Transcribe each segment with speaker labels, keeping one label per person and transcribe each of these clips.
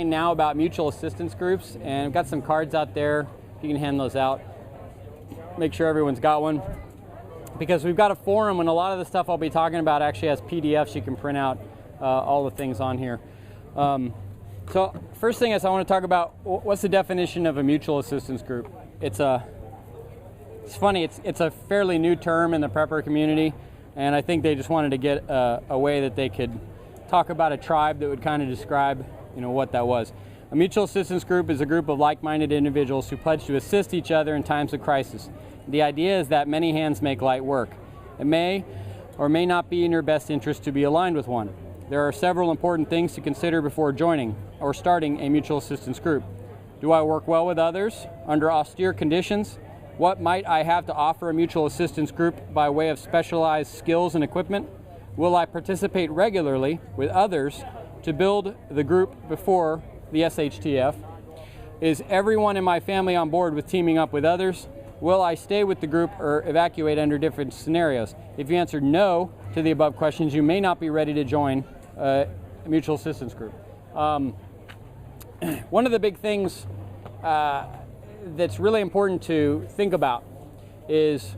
Speaker 1: Now about mutual assistance groups, and I've got some cards out there. You can hand those out. Make sure everyone's got one, because we've got a forum, and a lot of the stuff I'll be talking about actually has PDFs you can print out all the things on here. So first thing is I want to talk about what's the definition of a mutual assistance group. It's funny. It's a fairly new term in the prepper community, and I think they just wanted to get a way that they could talk about a tribe that would kind of describe what that was. A mutual assistance group is a group of like-minded individuals who pledge to assist each other in times of crisis. The idea is that many hands make light work. It may or may not be in your best interest to be aligned with one. There are several important things to consider before joining or starting a mutual assistance group. Do I work well with others under austere conditions? What might I have to offer a mutual assistance group by way of specialized skills and equipment? Will I participate regularly with others to build the group before the SHTF? Is everyone in my family on board with teaming up with others? Will I stay with the group or evacuate under different scenarios? If you answered no to the above questions, you may not be ready to join a mutual assistance group. One of the big things that's really important to think about is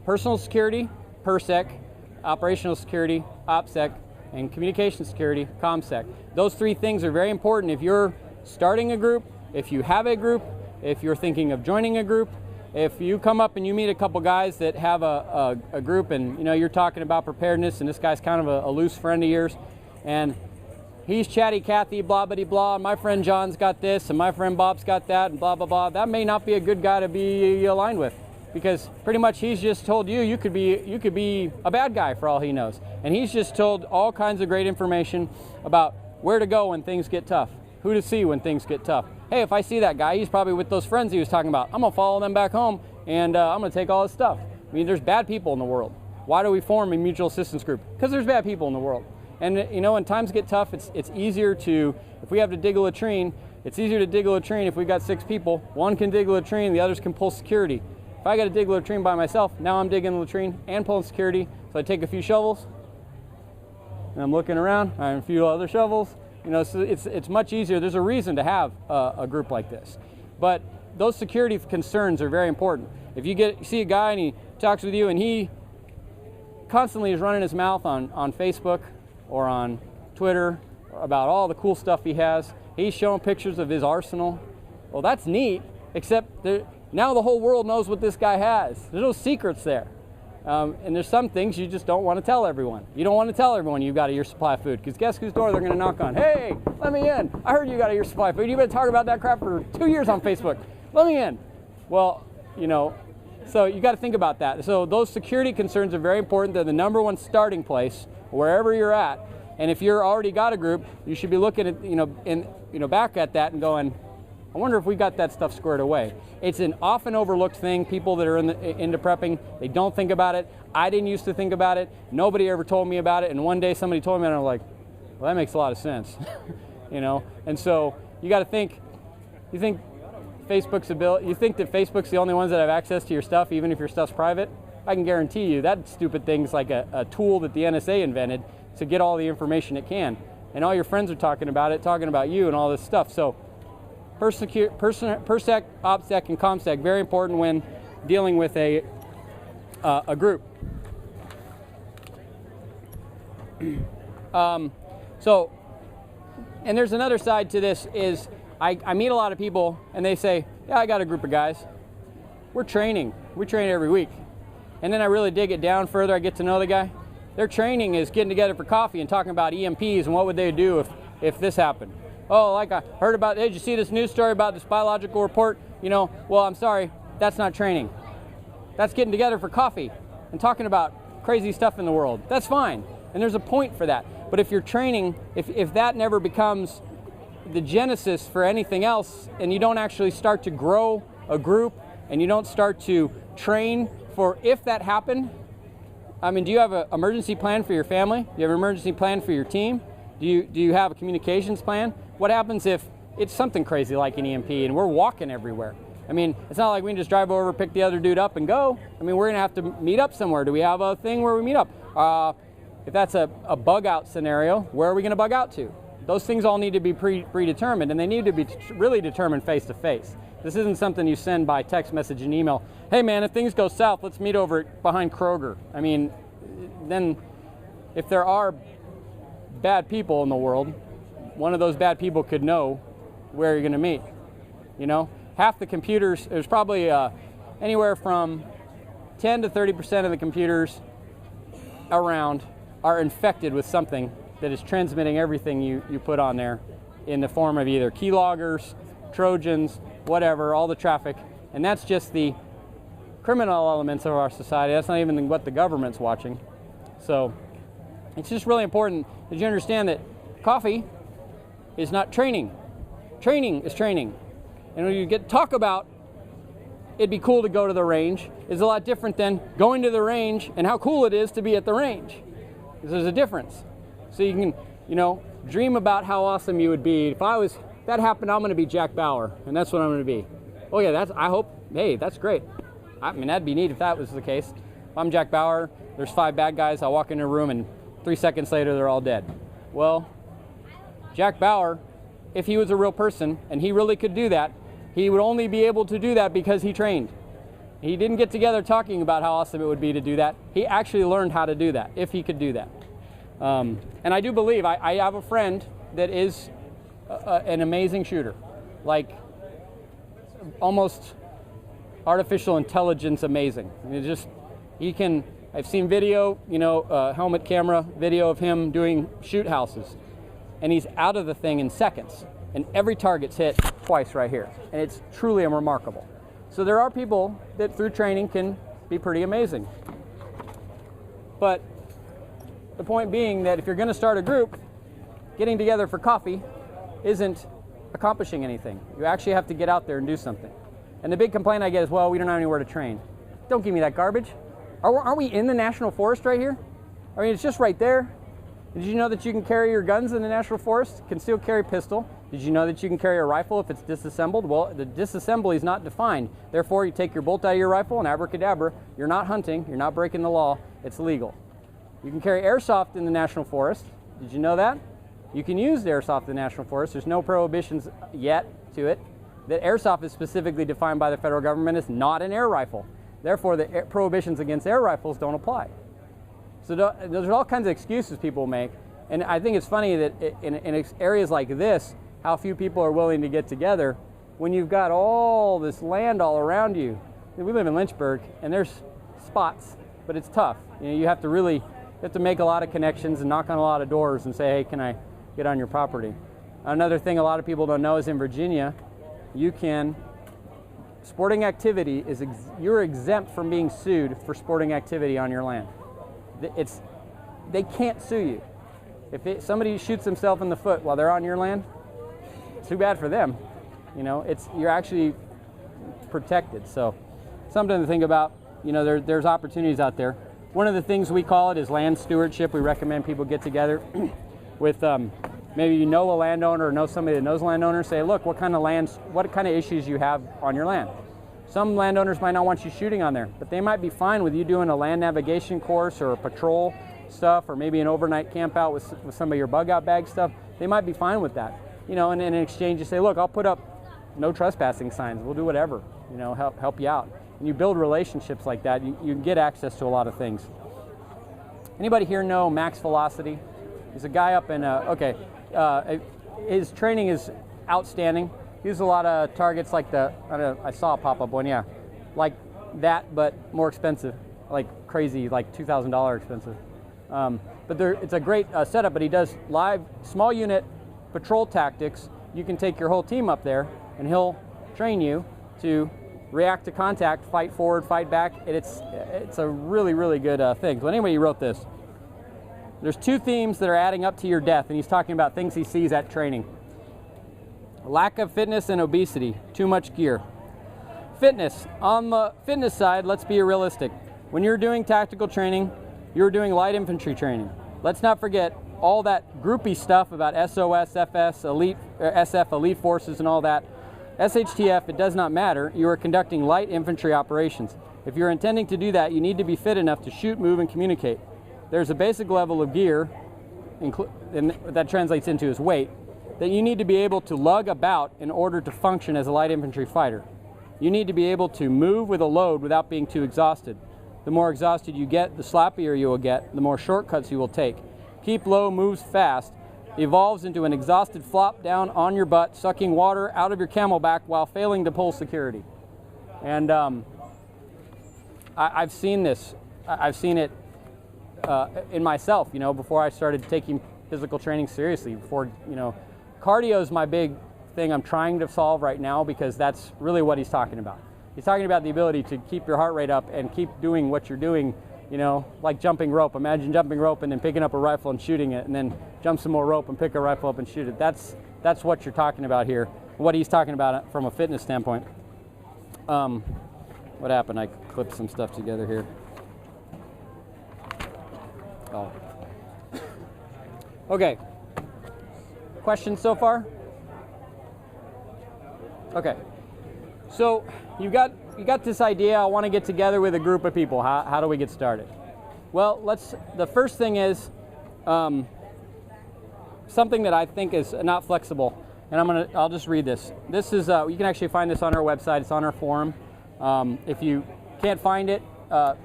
Speaker 1: personal security, PERSEC, operational security, OPSEC, and communication security, COMSEC. Those three things are very important if you're starting a group, if you have a group, if you're thinking of joining a group. If you come up and you meet a couple guys that have a group, and you're talking about preparedness, and this guy's kind of a loose friend of yours, and he's chatty Cathy, blah blah blah, and my friend John's got this, and my friend Bob's got that, and blah blah blah, that may not be a good guy to be aligned with, because pretty much he's just told you could be a bad guy for all he knows, and he's just told all kinds of great information about where to go when things get tough, who to see when things get tough. Hey, if I see that guy, he's probably with those friends he was talking about. I'm gonna follow them back home, and I'm gonna take all his stuff. I mean, there's bad people in the world. Why do we form a mutual assistance group? Because there's bad people in the world. And when times get tough, it's easier to, if we have to dig a latrine, it's easier to dig a latrine if we've got 6 people. One can dig a latrine, the others can pull security. If I got to dig a latrine by myself, now I'm digging the latrine and pulling security. So I take a few shovels, and I'm looking around, I have a few other shovels. So it's much easier. There's a reason to have a group like this. But those security concerns are very important. If you see a guy and he talks with you and he constantly is running his mouth on Facebook or on Twitter about all the cool stuff he has, he's showing pictures of his arsenal. Well, that's neat, except now the whole world knows what this guy has. There's no secrets there. And there's some things you just don't want to tell everyone. You don't want to tell everyone you've got a year's supply of food, because guess whose door they're going to knock on? Hey, let me in. I heard you got a year's supply of food. You've been talking about that crap for 2 years on Facebook. Let me in. Well, so you got to think about that. So those security concerns are very important. They're the number one starting place wherever you're at. And if you're already got a group, you should be looking at, back at that and going, I wonder if we got that stuff squared away. It's an often overlooked thing. People that are into prepping, they don't think about it. I didn't used to think about it. Nobody ever told me about it. And one day somebody told me, and I'm like, well, that makes a lot of sense. And so you got to think. You think Facebook's ability? You think that Facebook's the only ones that have access to your stuff, even if your stuff's private? I can guarantee you that stupid thing's like a tool that the NSA invented to get all the information it can. And all your friends are talking about you and all this stuff. So PERSEC, OPSEC, and COMSEC, very important when dealing with a group. So, and there's another side to this is I meet a lot of people and they say, yeah, I got a group of guys. We're training. We train every week. And then I really dig it down further. I get to know the guy. Their training is getting together for coffee and talking about EMPs and what would they do if this happened. Oh, like I heard about, hey, did you see this news story about this biological report? Well, I'm sorry, that's not training. That's getting together for coffee and talking about crazy stuff in the world. That's fine, and there's a point for that. But if you're training, if that never becomes the genesis for anything else, and you don't actually start to grow a group, and you don't start to train for if that happened, I mean, do you have an emergency plan for your family? Do you have an emergency plan for your team? Do you have a communications plan? What happens if it's something crazy like an EMP and we're walking everywhere? I mean, it's not like we can just drive over, pick the other dude up and go. I mean, we're gonna have to meet up somewhere. Do we have a thing where we meet up? If that's a bug out scenario, where are we gonna bug out to? Those things all need to be predetermined, and they need to be really determined face to face. This isn't something you send by text message and email. Hey man, if things go south, let's meet over behind Kroger. I mean, then if there are bad people in the world, one of those bad people could know where you're going to meet. You know, half the computers, there's probably anywhere from 10 to 30% of the computers around are infected with something that is transmitting everything you put on there in the form of either keyloggers, Trojans, whatever, all the traffic. And that's just the criminal elements of our society. That's not even what the government's watching. So it's just really important that you understand that coffee is not training. Training is training. And when you talk about it'd be cool to go to the range is a lot different than going to the range and how cool it is to be at the range. Because there's a difference. So you can, you know, dream about how awesome you would be. If that happened, I'm going to be Jack Bauer, and that's what I'm going to be. Oh yeah, I hope, hey, that's great. I mean, that'd be neat if that was the case. If I'm Jack Bauer, there's 5 bad guys, I walk into a room and 3 seconds later they're all dead. Well, Jack Bauer, if he was a real person and he really could do that, he would only be able to do that because he trained. He didn't get together talking about how awesome it would be to do that. He actually learned how to do that, if he could do that. And I do believe, I have a friend that is an amazing shooter, like almost artificial intelligence amazing. I mean, I've seen video, you know, helmet camera video of him doing shoot houses, and he's out of the thing in seconds, and every target's hit twice right here, and it's truly remarkable. So there are people that through training can be pretty amazing. But the point being that if you're going to start a group, getting together for coffee isn't accomplishing anything. You actually have to get out there and do something. And the big complaint I get is, well, we don't have anywhere to train. Don't give me that garbage. Aren't we in the National Forest right here? I mean, it's just right there. Did you know that you can carry your guns in the National Forest? You can still carry a pistol. Did you know that you can carry a rifle if it's disassembled? Well, the disassembly is not defined. Therefore, you take your bolt out of your rifle and abracadabra, you're not hunting, you're not breaking the law, it's legal. You can carry airsoft in the National Forest. Did you know that? You can use the airsoft in the National Forest. There's no prohibitions yet to it. That airsoft is specifically defined by the federal government as not an air rifle. Therefore, the prohibitions against air rifles don't apply. So there's all kinds of excuses people make. And I think it's funny that in areas like this, how few people are willing to get together when you've got all this land all around you. We live in Lynchburg, and there's spots, but it's tough. You know, you have to make a lot of connections and knock on a lot of doors and say, hey, can I get on your property? Another thing a lot of people don't know is in Virginia, sporting activity you're exempt from being sued for sporting activity on your land. They can't sue you. If somebody shoots himself in the foot while they're on your land, too bad for them. You know, you're actually protected. So something to think about. You know, there's opportunities out there. One of the things we call it is land stewardship. We recommend people get together with maybe you know a landowner or know somebody that knows landowners. Say, look, what kind of issues you have on your land. Some landowners might not want you shooting on there, but they might be fine with you doing a land navigation course or a patrol stuff, or maybe an overnight camp out with some of your bug out bag stuff. They might be fine with that. You know, and in exchange you say, look, I'll put up no trespassing signs. We'll do whatever, you know, help you out. And you build relationships like that, you get access to a lot of things. Anybody here know Max Velocity? He's a guy up in, his training is outstanding. He uses a lot of targets like I saw a pop-up one, yeah. Like that, but more expensive, like crazy, like $2,000 expensive. But it's a great setup, but he does live, small unit patrol tactics. You can take your whole team up there, and he'll train you to react to contact, fight forward, fight back. And it's a really, really good thing. So anyway, he wrote this. There's 2 themes that are adding up to your death, and he's talking about things he sees at training. Lack of fitness and obesity, too much gear. Fitness. On the fitness side, let's be realistic. When you're doing tactical training, you're doing light infantry training. Let's not forget all that groupie stuff about SOS, FS, SF, elite forces and all that. SHTF, it does not matter. You are conducting light infantry operations. If you're intending to do that, you need to be fit enough to shoot, move, and communicate. There's a basic level of gear and that translates into his weight, that you need to be able to lug about in order to function as a light infantry fighter. You need to be able to move with a load without being too exhausted. The more exhausted you get, the sloppier you will get, the more shortcuts you will take. Keep low moves fast evolves into an exhausted flop down on your butt, sucking water out of your camelback while failing to pull security. And I've seen this. I've seen it in myself, you know, before I started taking physical training seriously. Before, you know, cardio is my big thing I'm trying to solve right now, because that's really what he's talking about. He's talking about the ability to keep your heart rate up and keep doing what you're doing, you know, like jumping rope. Imagine jumping rope and then picking up a rifle and shooting it, and then jump some more rope and pick a rifle up and shoot it. That's what you're talking about here, what he's talking about from a fitness standpoint. What happened? I clipped some stuff together here. Oh. Okay. Questions so far? Okay. So you got this idea. I want to get together with a group of people. How do we get started? Well, the first thing is something that I think is not flexible, and I'll just read this. This is you can actually find this on our website. It's on our forum. If you can't find it,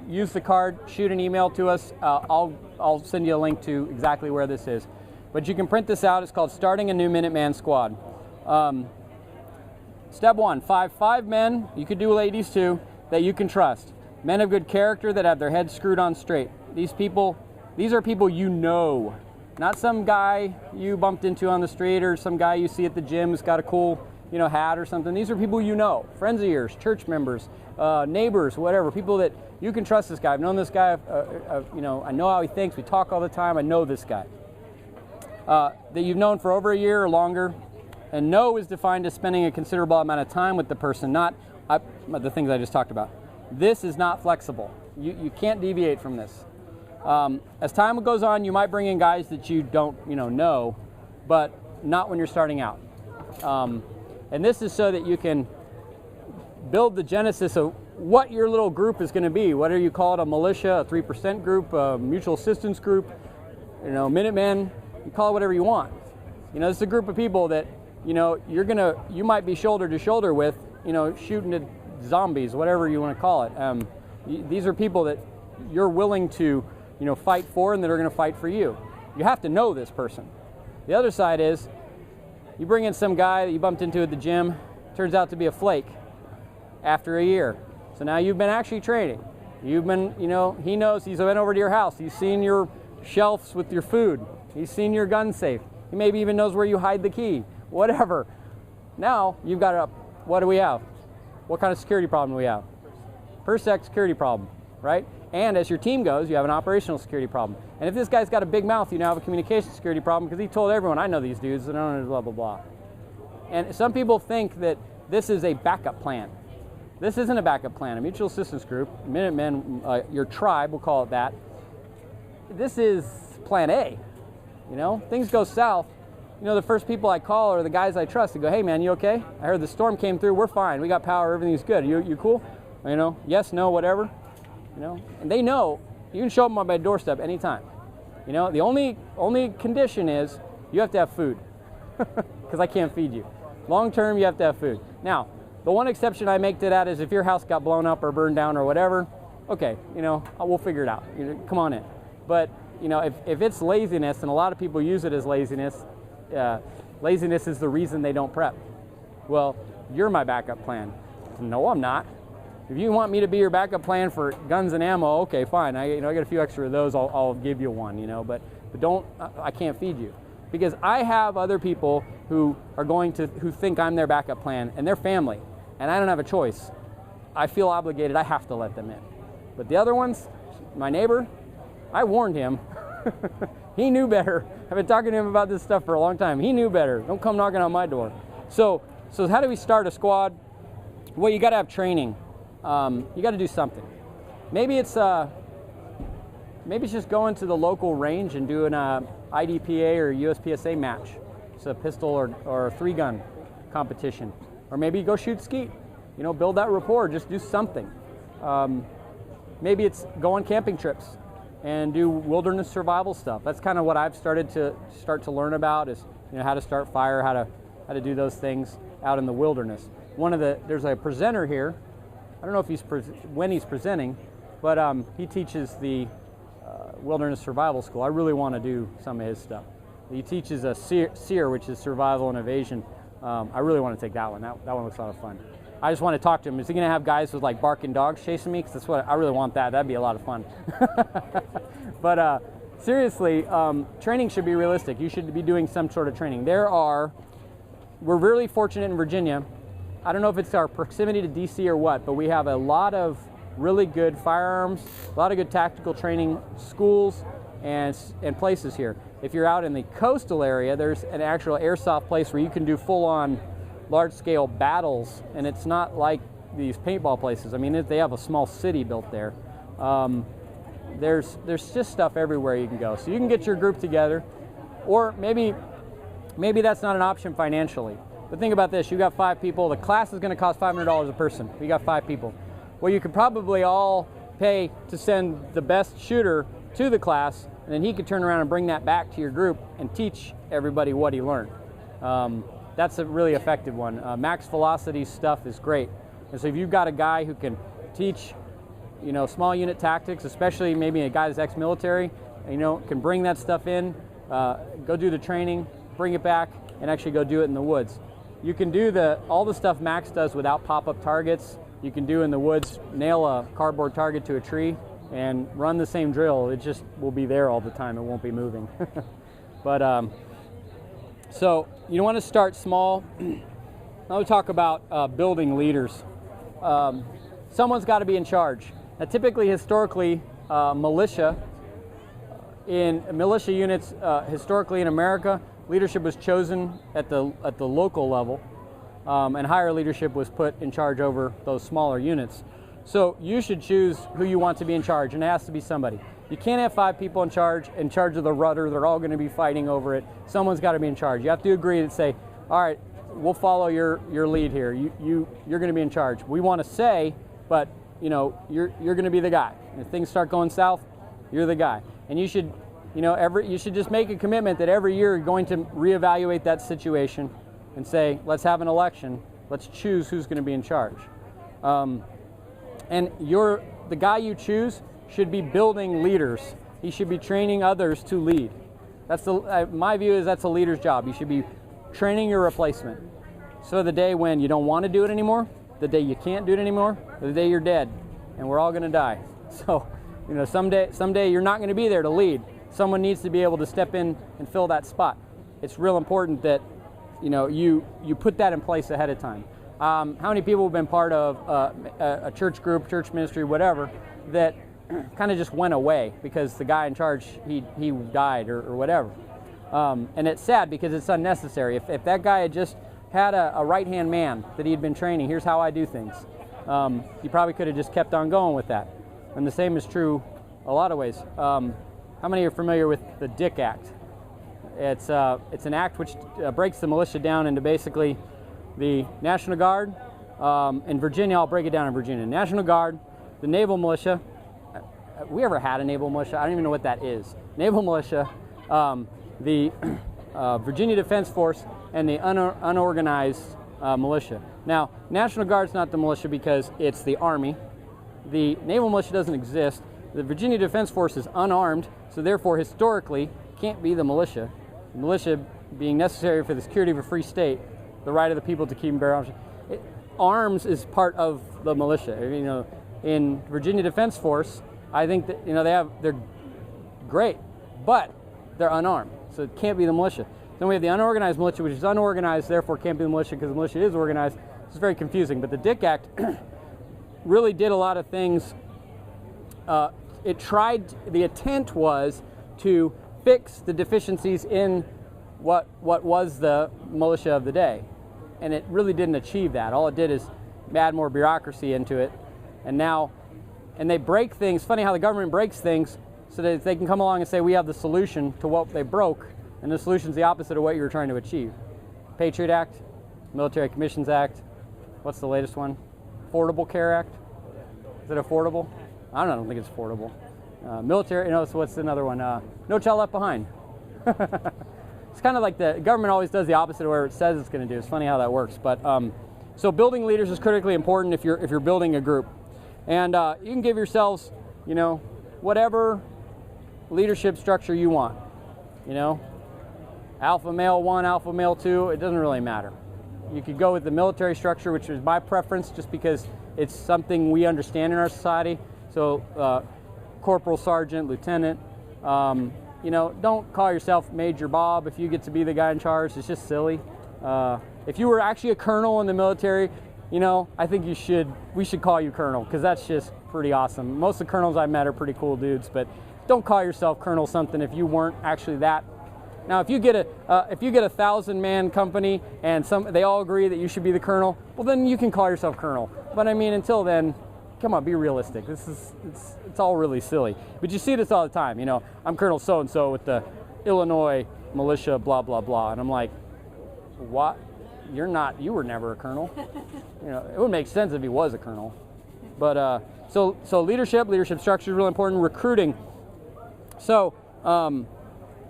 Speaker 1: use the card, shoot an email to us. I'll send you a link to exactly where this is. But you can print this out. It's called Starting a New Minuteman Squad. Step 1, five men, you could do ladies too, that you can trust. Men of good character that have their heads screwed on straight. These are people you know, not some guy you bumped into on the street or some guy you see at the gym who's got a cool, you know, hat or something. These are people you know, friends of yours, church members, neighbors, whatever, people that you can trust. This guy, I've known this guy, you know, I know how he thinks, we talk all the time, I know this guy. That you've known for over a year or longer. And know is defined as spending a considerable amount of time with the person, not the things I just talked about. This is not flexible. You can't deviate from this. As time goes on, you might bring in guys that you don't know, but not when you're starting out. And this is so that you can build the genesis of what your little group is going to be. Whether you call it a militia, a 3% group, a mutual assistance group, you know, Minutemen, you call it whatever you want. You know, this is a group of people that, you know, you might be shoulder to shoulder with, you know, shooting at zombies, whatever you want to call it. These are people that you're willing to, you know, fight for, and that are going to fight for you. You have to know this person. The other side is, you bring in some guy that you bumped into at the gym, turns out to be a flake after a year. So now you've been actually training. You've been, you know, he knows, he's been over to your house. He's seen your shelves with your food. He's seen your gun safe. He maybe even knows where you hide the key. Whatever. Now you've got what do we have? What kind of security problem do we have? PERSEC security problem, right? And as your team goes, you have an operational security problem. And if this guy's got a big mouth, you now have a communication security problem, because he told everyone, I know these dudes, and I don't know blah, blah, blah. And some people think that this is a backup plan. This isn't a backup plan. A mutual assistance group, Minutemen, your tribe, we'll call it that. This is plan A. You know, things go south. You know, the first people I call are the guys I trust. They go, hey man, you okay? I heard the storm came through, we're fine, we got power, everything's good. You cool? You know, yes, no, whatever. You know, and they know you can show them on my doorstep anytime. You know, the only condition is you have to have food, because I can't feed you. Long term, you have to have food. Now, the one exception I make to that is if your house got blown up or burned down or whatever, okay, you know, we'll figure it out. You know, come on in. But, you know, if it's laziness, and a lot of people use it as laziness, laziness is the reason they don't prep. Well, you're my backup plan. No, I'm not. If you want me to be your backup plan for guns and ammo, okay, fine. I got a few extra of those. I'll give you one. You know, but don't. I can't feed you, because I have other people who think I'm their backup plan, and they're family, and I don't have a choice. I feel obligated. I have to let them in. But the other ones, my neighbor, I warned him. He knew better. I've been talking to him about this stuff for a long time. He knew better. Don't come knocking on my door. So how do we start a squad? Well, you got to have training. You got to do something. Maybe it's just going to the local range and doing a IDPA or USPSA match. It's a pistol or a 3-gun competition. Or maybe you go shoot skeet. You know, build that rapport. Just do something. Maybe it's go on camping trips. and do wilderness survival stuff. That's kind of what I've started to learn about, is how to start fire, how to do those things out in the wilderness. There's a presenter here. I don't know if when he's presenting, but he teaches the wilderness survival school. I really want to do some of his stuff. He teaches a SEER, which is survival and evasion. I really want to take that one. That one looks a lot of fun. I just want to talk to him. Is he going to have guys with like barking dogs chasing me? Because that's what I really want. That'd be a lot of fun. But seriously, training should be realistic. You should be doing some sort of training. We're really fortunate in Virginia. I don't know if it's our proximity to DC or what, but we have a lot of really good firearms, a lot of good tactical training schools and places here. If you're out in the coastal area, there's an actual airsoft place where you can do full-on large-scale battles, and it's not like these paintball places. I mean, they have a small city built there. There's just stuff everywhere you can go. So you can get your group together, or maybe that's not an option financially. But think about this: you got 5 people. The class is going to cost $500 a person. You got 5 people. Well, you could probably all pay to send the best shooter to the class, and then he could turn around and bring that back to your group and teach everybody what he learned. That's a really effective one. Max velocity stuff is great. And so if you've got a guy who can teach, small unit tactics, especially maybe a guy that's ex-military, can bring that stuff in, go do the training, bring it back, and actually go do it in the woods. You can do all the stuff Max does without pop-up targets. You can do in the woods, nail a cardboard target to a tree and run the same drill. It just will be there all the time. It won't be moving. But so you want to start small. Now we talk about building leaders. Someone's got to be in charge. Now, typically, historically, militia units, historically in America, leadership was chosen at the local level, and higher leadership was put in charge over those smaller units. So you should choose who you want to be in charge, and it has to be somebody. You can't have 5 people in charge of the rudder. They're all going to be fighting over it. Someone's got to be in charge. You have to agree and say, all right, we'll follow your lead here. You're going to be in charge. We want to say, but you're going to be the guy. And if things start going south, you're the guy. And you should, you should just make a commitment that every year you're going to reevaluate that situation and say, let's have an election. Let's choose who's going to be in charge. And the guy you choose should be building leaders. He should be training others to lead. That's my view is that's a leader's job. You should be training your replacement. So the day when you don't want to do it anymore, the day you can't do it anymore, the day you're dead, and we're all going to die. So, someday you're not going to be there to lead. Someone needs to be able to step in and fill that spot. It's real important that you put that in place ahead of time. How many people have been part of a church group, church ministry, whatever, that kind of just went away because the guy in charge, he died or whatever. And it's sad because it's unnecessary. If that guy had just had a right-hand man that he'd been training, here's how I do things, he probably could have just kept on going with that. And the same is true a lot of ways. How many are familiar with the Dick Act? It's an act which breaks the militia down into basically the National Guard. In Virginia, I'll break it down in Virginia. National Guard, the Naval Militia. We ever had a Naval Militia? I don't even know what that is. Naval Militia, the Virginia Defense Force, and the unorganized militia. Now, National Guard's not the militia because it's the Army. The Naval Militia doesn't exist. The Virginia Defense Force is unarmed, so therefore, historically, can't be the militia. The militia being necessary for the security of a free state, the right of the people to keep and bear arms. Arms is part of the militia. In Virginia Defense Force, I think that they're great, but they're unarmed, so it can't be the militia. Then we have the unorganized militia, which is unorganized, therefore can't be the militia because the militia is organized. It's very confusing. But the Dick Act really did a lot of things. The intent was to fix the deficiencies in what was the militia of the day. And it really didn't achieve that. All it did is add more bureaucracy into it. And they break things. Funny how the government breaks things so that they can come along and say, we have the solution to what they broke, and the solution is the opposite of what you were trying to achieve. Patriot Act, Military Commissions Act, what's the latest one? Affordable Care Act? Is it affordable? I don't think it's affordable. Military, so what's another one? No Child Left Behind. It's kind of like the government always does the opposite of where it says it's going to do. It's funny how that works. But so building leaders is critically important if you're building a group, and you can give yourselves, whatever leadership structure you want. Alpha male 1, alpha male 2. It doesn't really matter. You could go with the military structure, which is my preference, just because it's something we understand in our society. So corporal, sergeant, lieutenant. Don't call yourself Major Bob if you get to be the guy in charge. It's just silly. If you were actually a colonel in the military, I think we should call you colonel, because that's just pretty awesome. Most of the colonels I've met are pretty cool dudes, but don't call yourself colonel something if you weren't actually that. Now, if you get a 1,000-man company and they all agree that you should be the colonel, well, then you can call yourself colonel. But I mean, until then, come on, be realistic. It's all really silly. But you see this all the time. I'm Colonel so-and-so with the Illinois militia, blah, blah, blah. And I'm like, what? You're not, you were never a colonel. It would make sense if he was a colonel. But so leadership structure is really important. Recruiting. So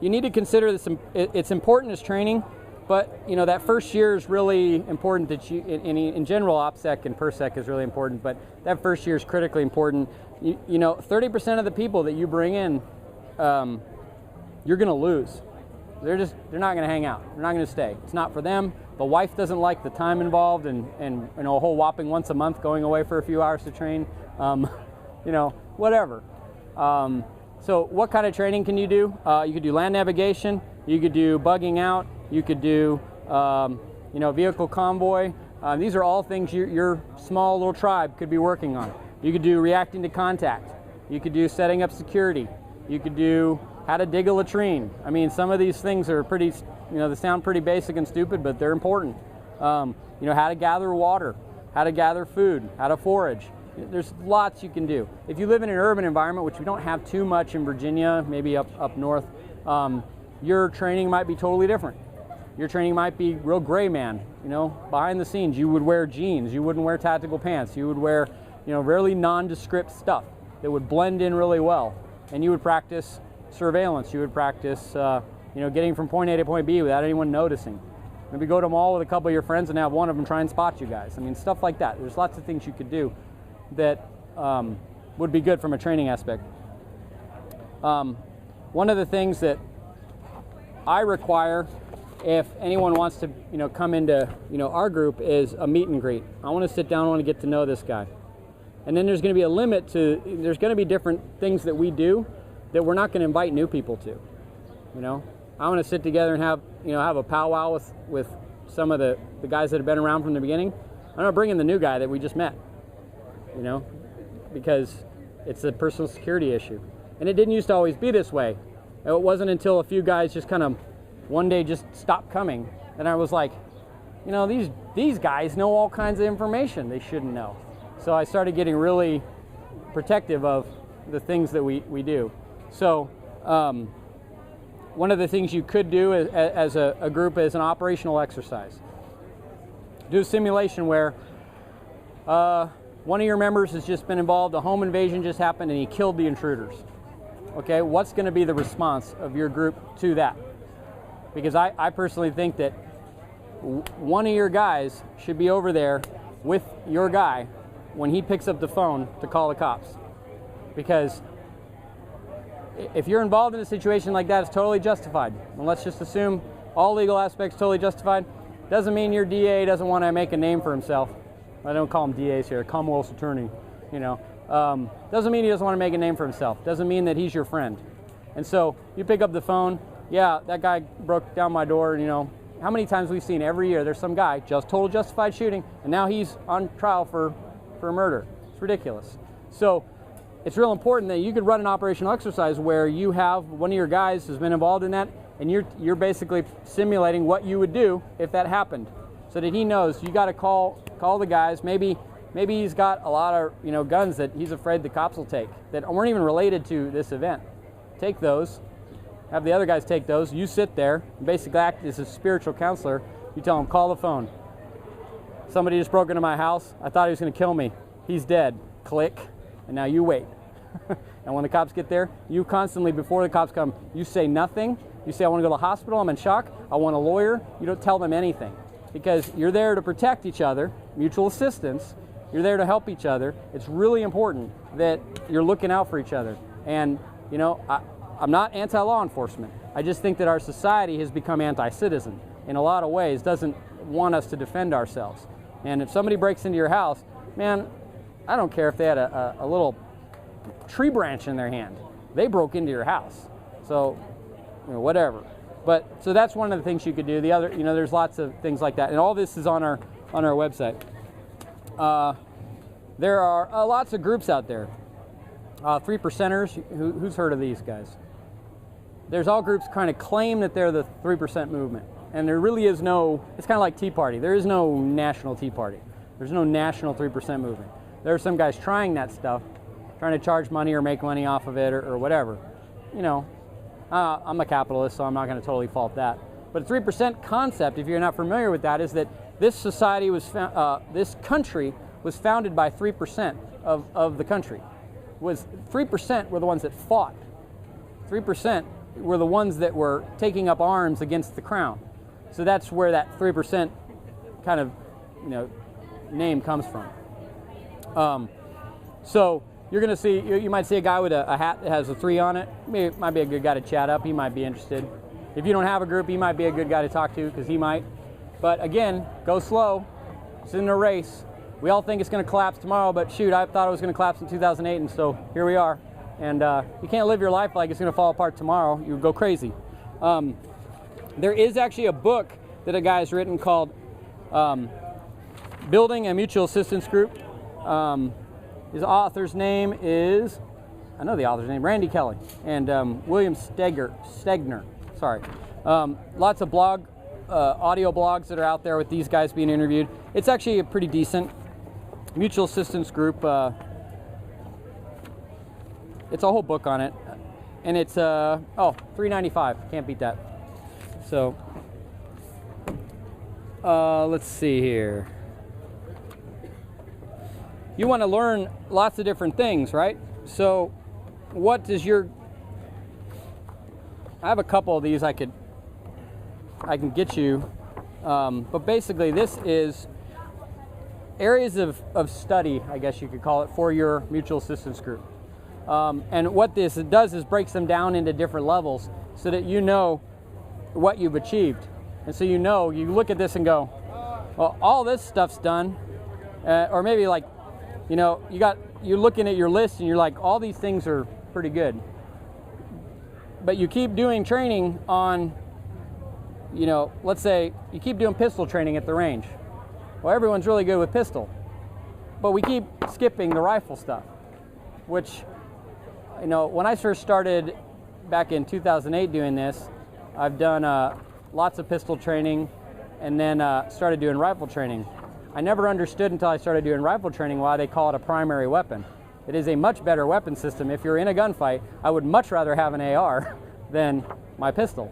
Speaker 1: you need to consider this. It's important as training, but that first year is really important. That you, in general, OPSEC and PERSEC is really important, but that first year is critically important. 30% of the people that you bring in, you're going to lose. They're not going to hang out. They're not going to stay. It's not for them. The wife doesn't like the time involved and a whole whopping once a month going away for a few hours to train. Whatever. So what kind of training can you do? You could do land navigation. You could do bugging out. You could do, vehicle convoy. These are all things your small little tribe could be working on. You could do reacting to contact. You could do setting up security. You could do how to dig a latrine. I mean, some of these things are pretty, they sound pretty basic and stupid, but they're important. How to gather water, how to gather food, how to forage. There's lots you can do. If you live in an urban environment, which we don't have too much in Virginia, maybe up north, your training might be totally different. Your training might be real gray man, behind the scenes. You would wear jeans, you wouldn't wear tactical pants, you would wear, really nondescript stuff that would blend in really well. And you would practice surveillance, you would practice, getting from point A to point B without anyone noticing. Maybe go to a mall with a couple of your friends and have one of them try and spot you guys. I mean, stuff like that. There's lots of things you could do that would be good from a training aspect. One of the things that I require if anyone wants to come into our group is a meet and greet. I want to sit down, I want to get to know this guy. And then there's going to be a limit to, there's going to be different things that we do that we're not going to invite new people to. I want to sit together and have a powwow with some of the guys that have been around from the beginning. I'm not bringing the new guy that we just met, because it's a personal security issue. And it didn't used to always be this way. It wasn't until a few guys just kind of one day just stopped coming, and I was like, these guys know all kinds of information they shouldn't know. So I started getting really protective of the things that we do. So one of the things you could do as a group is an operational exercise. Do a simulation where one of your members has just been involved, a home invasion just happened, and he killed the intruders. Okay, what's going to be the response of your group to that? Because I personally think that one of your guys should be over there with your guy when he picks up the phone to call the cops. Because if you're involved in a situation like that, it's totally justified. And let's just assume all legal aspects totally justified. Doesn't mean your DA doesn't want to make a name for himself. I don't call them DAs here, Commonwealth's attorney, Doesn't mean he doesn't want to make a name for himself. Doesn't mean that he's your friend. And so you pick up the phone, yeah, that guy broke down my door, how many times we've seen every year there's some guy, just total justified shooting, and now he's on trial for murder. It's ridiculous. So it's real important that you could run an operational exercise where you have one of your guys who's been involved in that, and you're basically simulating what you would do if that happened, so that he knows you got to call the guys. Maybe he's got a lot of guns that he's afraid the cops will take that weren't even related to this event. Take those, have the other guys take those. You sit there, and basically act as a spiritual counselor. You tell him, call the phone. Somebody just broke into my house. I thought he was going to kill me. He's dead. Click. And now you wait. And when the cops get there, you constantly, before the cops come, you say nothing. You say, I want to go to the hospital, I'm in shock, I want a lawyer. You don't tell them anything, because you're there to protect each other, mutual assistance. You're there to help each other. It's really important that you're looking out for each other. And, you know, I'm not anti-law enforcement. I just think that our society has become anti-citizen in a lot of ways, doesn't want us to defend ourselves. And if somebody breaks into your house, man, I don't care if they had a little tree branch in their hand. They broke into your house. So, you know, whatever. But so that's one of the things you could do. The other, you know, there's lots of things like that, and all this is on our website. There are lots of groups out there. 3%ers. Who's heard of these guys? There's all groups kind of claim that they're the 3% movement, and there really is no. It's kind of like Tea Party. There is no national Tea Party. There's no national 3% movement. There are some guys trying that stuff, trying to charge money or make money off of it or whatever. You know. I'm a capitalist, so I'm not going to totally fault that. But the 3% concept, if you're not familiar with that, is that this society was, this country was founded by 3% of the country. 3% were the ones that fought. 3% were the ones that were taking up arms against the crown. So that's where that 3% kind of, you know, name comes from. So you're going to see, you might see a guy with a hat that has a 3 on it. Might be a good guy to chat up. He might be interested. If you don't have a group, he might be a good guy to talk to, because he might. But again, go slow. It's in a race. We all think it's going to collapse tomorrow, but shoot, I thought it was going to collapse in 2008, and so here we are. And you can't live your life like it's going to fall apart tomorrow. You go crazy. There is actually a book that a guy's written called Building a Mutual Assistance Group. His author's name is, I know the author's name, Randy Kelly, and William Stegner. Sorry. Lots of audio blogs that are out there with these guys being interviewed. It's actually a pretty decent mutual assistance group. It's a whole book on it, and it's $3.95. Can't beat that. So let's see here. You want to learn lots of different things, right? So what does I have a couple of these I can get you, but basically this is areas of study, I guess you could call it, for your mutual assistance group. And what this does is breaks them down into different levels so that you know what you've achieved. And so you know, you look at this and go, well, all this stuff's done, or maybe like, you know, you're looking at your list and you're like, all these things are pretty good. But you keep doing training on, you know, let's say you keep doing pistol training at the range. Well, everyone's really good with pistol, but we keep skipping the rifle stuff, which, you know, when I first started back in 2008 doing this, I've done lots of pistol training and then started doing rifle training. I never understood until I started doing rifle training why they call it a primary weapon. It is a much better weapon system. If you're in a gunfight, I would much rather have an AR than my pistol.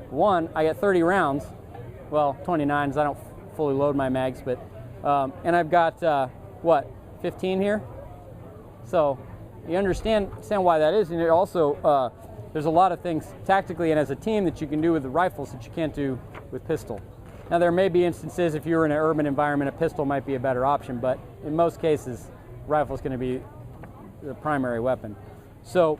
Speaker 1: One, I get 30 rounds, well, 29s, I don't fully load my mags, but, and I've got, 15 here? So you understand why that is, and it also, there's a lot of things tactically and as a team that you can do with the rifles that you can't do with pistol. Now there may be instances if you're in an urban environment, a pistol might be a better option, but in most cases, rifle is going to be the primary weapon. So,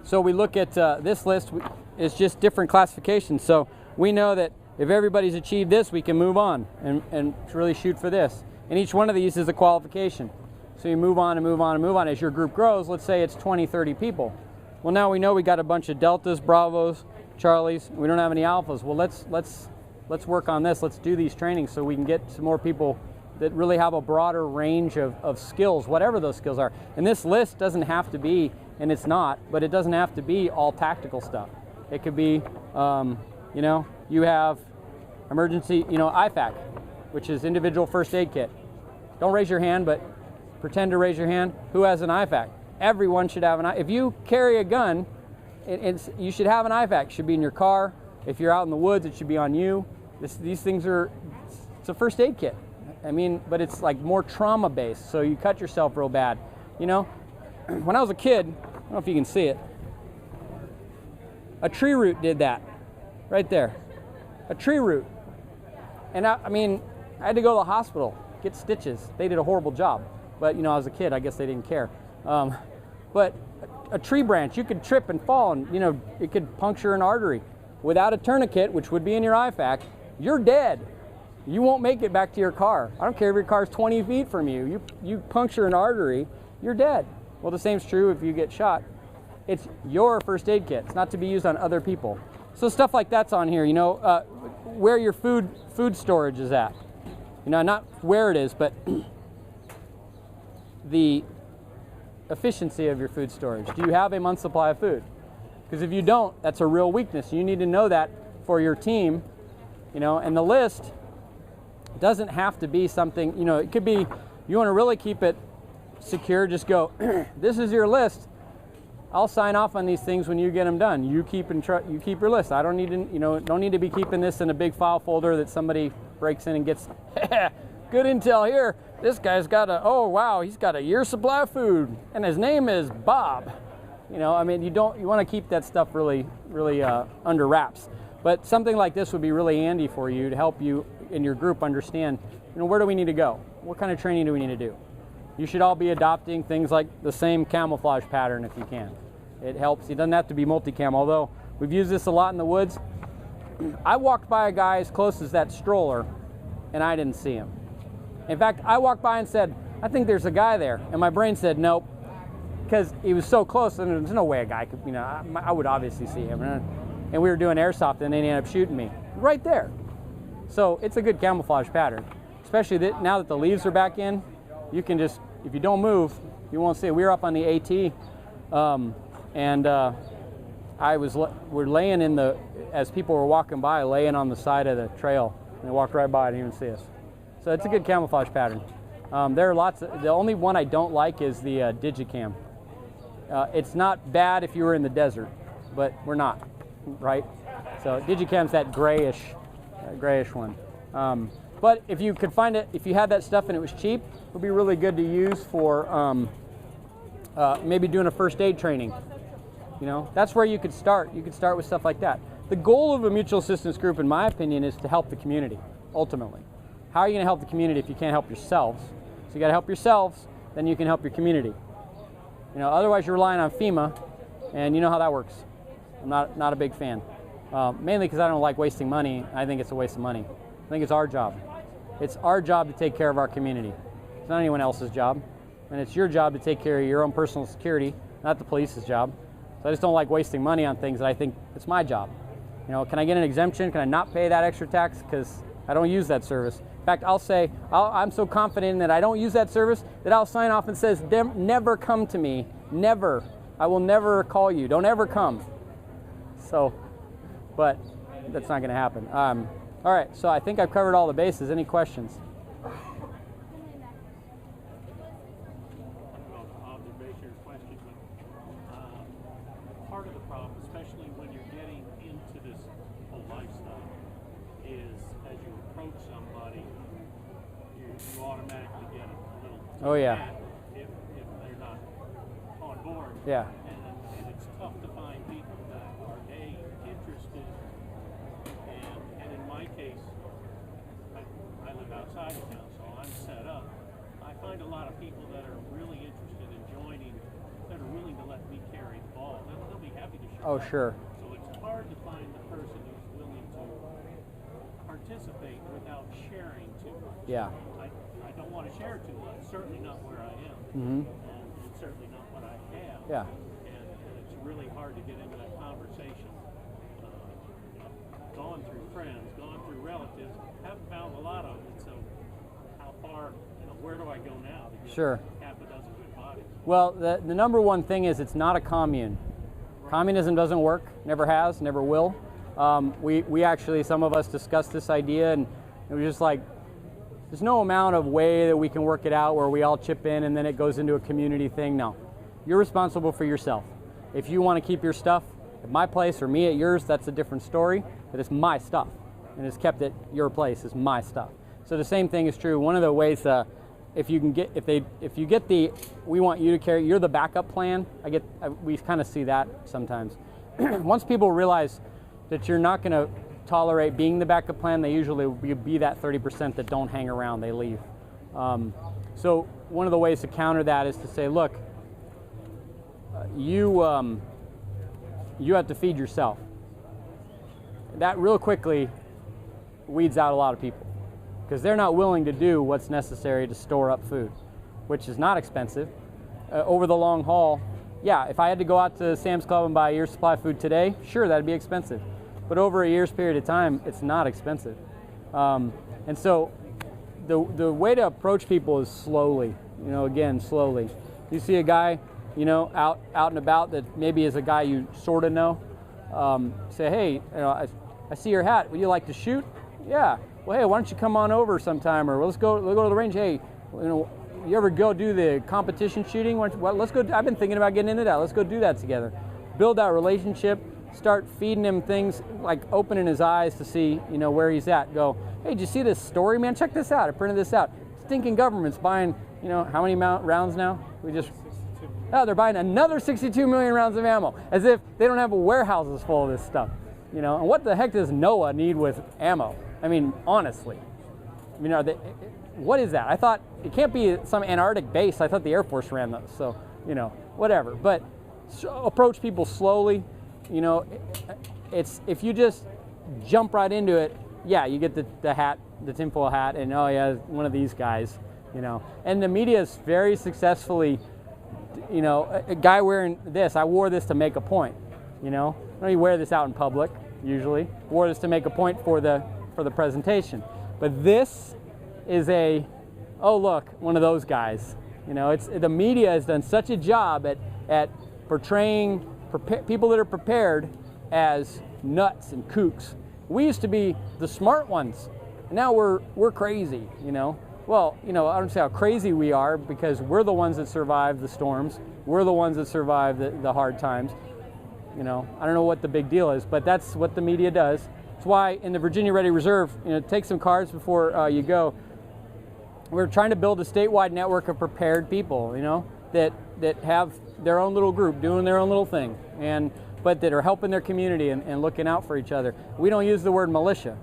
Speaker 1: so we look at this list. It's just different classifications. So we know that if everybody's achieved this, we can move on and really shoot for this. And each one of these is a qualification. So you move on and move on and move on. As your group grows, let's say it's 20, 30 people. Well, now we know we got a bunch of Deltas, Bravos, Charlies. We don't have any Alphas. Well, let's work on this. Let's do these trainings so we can get some more people that really have a broader range of skills, whatever those skills are. And this list doesn't have to be, and it's not, but it doesn't have to be all tactical stuff. It could be, you know, you have emergency, you know, IFAK, which is individual first aid kit. Don't raise your hand, but pretend to raise your hand. Who has an IFAK? Everyone should have an IFAK. If you carry a gun, you should have an IFAK. It should be in your car. If you're out in the woods, it should be on you. These things are, it's a first aid kit. I mean, but it's like more trauma based. So you cut yourself real bad. You know, when I was a kid, I don't know if you can see it, a tree root did that, right there, a tree root. And I mean, I had to go to the hospital, get stitches. They did a horrible job, but you know, I was a kid, I guess they didn't care. But a tree branch, you could trip and fall, and you know, it could puncture an artery. Without a tourniquet, which would be in your IFAC, you're dead. You won't make it back to your car. I don't care if your car's 20 feet from you. You puncture an artery, you're dead. Well, the same's true if you get shot. It's your first aid kit. It's not to be used on other people. So stuff like that's on here, you know, where your food storage is at. You know, not where it is, but the efficiency of your food storage. Do you have a month's supply of food? Because if you don't, that's a real weakness. You need to know that for your team, you know, and the list doesn't have to be something, you know, it could be, you want to really keep it secure, just go, this is your list. I'll sign off on these things when you get them done. You keep your list. I don't need to, you know, don't need to be keeping this in a big file folder that somebody breaks in and gets, good intel here. This guy's got oh wow, he's got a year's supply of food and his name is Bob. You know, I mean, you want to keep that stuff really under wraps. But something like this would be really handy for you to help you in your group understand, you know, where do we need to go? What kind of training do we need to do? You should all be adopting things like the same camouflage pattern if you can. It helps. It doesn't have to be multicam, although we've used this a lot in the woods. I walked by a guy as close as that stroller and I didn't see him. In fact, I walked by and said, I think there's a guy there. And my brain said, nope, because he was so close and there's no way a guy could, you know, I would obviously see him. And we were doing airsoft and they ended up shooting me right there. So it's a good camouflage pattern, especially now that the leaves are back in. You can just, if you don't move, you won't see it. We were up on the AT, we're laying as people were walking by, laying on the side of the trail, and they walked right by and didn't even see us. So it's a good camouflage pattern. There are lots the only one I don't like is the Digicam. It's not bad if you were in the desert, but we're not, right? So Digicam's that grayish one. But if you could find it, if you had that stuff and it was cheap, it would be really good to use for maybe doing a first aid training. You know, that's where you could start. You could start with stuff like that. The goal of a mutual assistance group, in my opinion, is to help the community, ultimately. How are you going to help the community if you can't help yourselves? So you got to help yourselves, then you can help your community. You know, otherwise you're relying on FEMA, and you know how that works. I'm not a big fan. Mainly because I don't like wasting money. I think it's a waste of money. I think it's our job. It's our job to take care of our community. It's not anyone else's job. And it's your job to take care of your own personal security, not the police's job. So I just don't like wasting money on things that I think it's my job. You know, can I get an exemption? Can I not pay that extra tax? Because I don't use that service. In fact, I'll say, I'm so confident that I don't use that service that I'll sign off and says, never come to me. Never. I will never call you. Don't ever come. So, but that's not going to happen. All right, so I think I've covered all the bases. Any questions?
Speaker 2: Observation or question, but part of the problem, especially when you're getting into this whole lifestyle, is as you approach somebody, you automatically get a little mad if they're not on board.
Speaker 1: Yeah.
Speaker 2: And it's tough to find people that are interested. And in my case, I live outside of town, so I'm set up. I find a lot of people that are really interested in joining, that are willing to let me carry the ball. They'll be happy to share.
Speaker 1: Oh, sure.
Speaker 2: So it's hard to find the person who's willing to participate without sharing too much.
Speaker 1: Yeah.
Speaker 2: I don't want to share too much, certainly not where I am, and certainly not what I have.
Speaker 1: Yeah.
Speaker 2: And it's really hard to get into that conversation. Gone through friends, gone through relatives, haven't found a lot of it. So how far, where do I go now to get half a dozen good bodies?
Speaker 1: Well, the number one thing is it's not a commune. Right. Communism doesn't work, never has, never will. We actually, some of us discussed this idea, and it was just like, there's no amount of way that we can work it out where we all chip in and then it goes into a community thing. No, you're responsible for yourself. If you want to keep your stuff at my place or me at yours, that's a different story, but it's my stuff, and it's kept at your place is my stuff. So the same thing is true. One of the ways, if you get the, we want you to carry, you're the backup plan. We kind of see that sometimes. Once people realize that you're not going to tolerate being the backup plan, they usually be that 30% that don't hang around, they leave. So one of the ways to counter that is to say, look, you have to feed yourself. That real quickly weeds out a lot of people because they're not willing to do what's necessary to store up food, which is not expensive. Over the long haul, yeah, if I had to go out to Sam's Club and buy a year's supply of food today, sure, that'd be expensive. But over a year's period of time, it's not expensive. And so the way to approach people is slowly, again, slowly. You see a guy, out and about that maybe is a guy you sort of know, say, hey, I see your hat. Would you like to shoot? Yeah. Well, hey, why don't you come on over sometime, or let's go to the range. Hey, you ever go do the competition shooting? Let's go. I've been thinking about getting into that. Let's go do that together. Build that relationship. Start feeding him things, like opening his eyes to see, where he's at. Go, hey, did you see this story, man? Check this out. I printed this out. Stinking government's buying, how many rounds now? They're buying another 62 million rounds of ammo, as if they don't have warehouses full of this stuff. And what the heck does NOAA need with ammo? I mean, honestly. What is that? I thought it can't be some Antarctic base. I thought the Air Force ran those. So, whatever. But approach people slowly. It's if you just jump right into it, yeah, you get the hat, the tinfoil hat, and oh yeah, one of these guys, And the media is very successfully, a guy wearing this. I wore this to make a point. I don't wear this out in public usually. Wore this to make a point for the presentation. But this is oh look, one of those guys. The media has done such a job at portraying people that are prepared as nuts and kooks. We used to be the smart ones. Now we're crazy. Well, I don't say how crazy we are because we're the ones that survive the storms. We're the ones that survive the hard times. I don't know what the big deal is, but that's what the media does. That's why in the Virginia Ready Reserve, take some cards before you go. We're trying to build a statewide network of prepared people, that have their own little group doing their own little thing, but that are helping their community and looking out for each other. We don't use the word militia,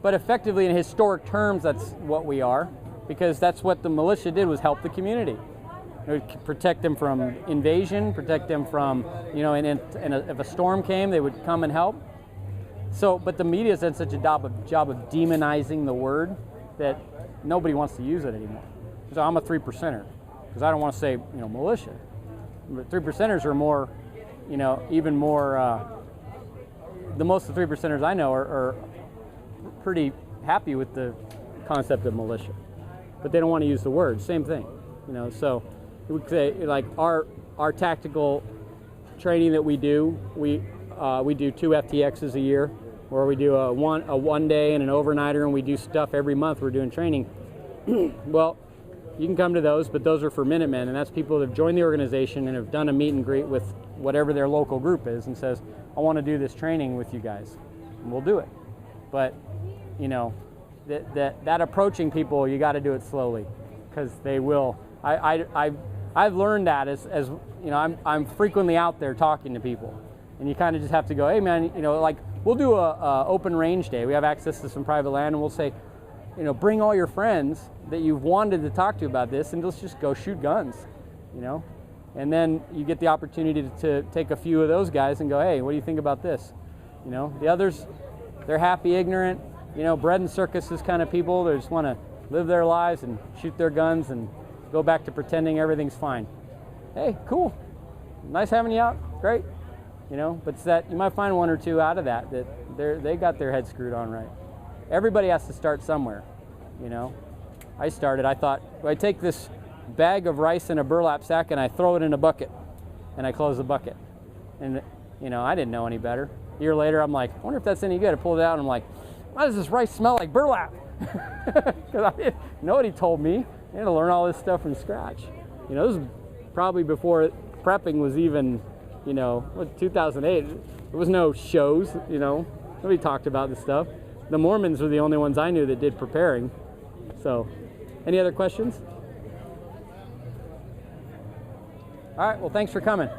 Speaker 1: but effectively in historic terms, that's what we are, because that's what the militia did, was help the community. It would protect them from invasion, protect them from, if a storm came, they would come and help. So, but the media's done such a job of demonizing the word that nobody wants to use it anymore. So I'm a 3%er, because I don't want to say, militia. But 3%ers are more, even more, the most of the 3%ers I know are pretty happy with the concept of militia. But they don't want to use the word, same thing. So we would say, like, our tactical training that we do, we do 2 FTXs a year, where we do a one day and an overnighter, and we do stuff every month. We're doing training. Well, you can come to those, but those are for Minutemen, and that's people that have joined the organization and have done a meet and greet with whatever their local group is and says, I want to do this training with you guys, and we'll do it. But, that approaching people, you got to do it slowly, because they will. I've learned that as I'm frequently out there talking to people, and you kind of just have to go, hey man, like we'll do a open range day. We have access to some private land, and we'll say, bring all your friends that you've wanted to talk to about this, and let's just go shoot guns, And then you get the opportunity to take a few of those guys and go, hey, what do you think about this? The others, they're happy, ignorant, bread and circuses kind of people. They just want to live their lives and shoot their guns and go back to pretending everything's fine. Hey, cool. Nice having you out. Great. But it's that you might find one or two out of that they got their head screwed on right. Everybody has to start somewhere. I thought, well, I take this bag of rice in a burlap sack and I throw it in a bucket and I close the bucket. And, I didn't know any better. A year later, I'm like, I wonder if that's any good. I pulled it out and I'm like, why does this rice smell like burlap? Because nobody told me. I had to learn all this stuff from scratch. This was probably before prepping was even, 2008. There was no shows, Nobody talked about this stuff. The Mormons were the only ones I knew that did preparing. So, any other questions? All right, well, thanks for coming.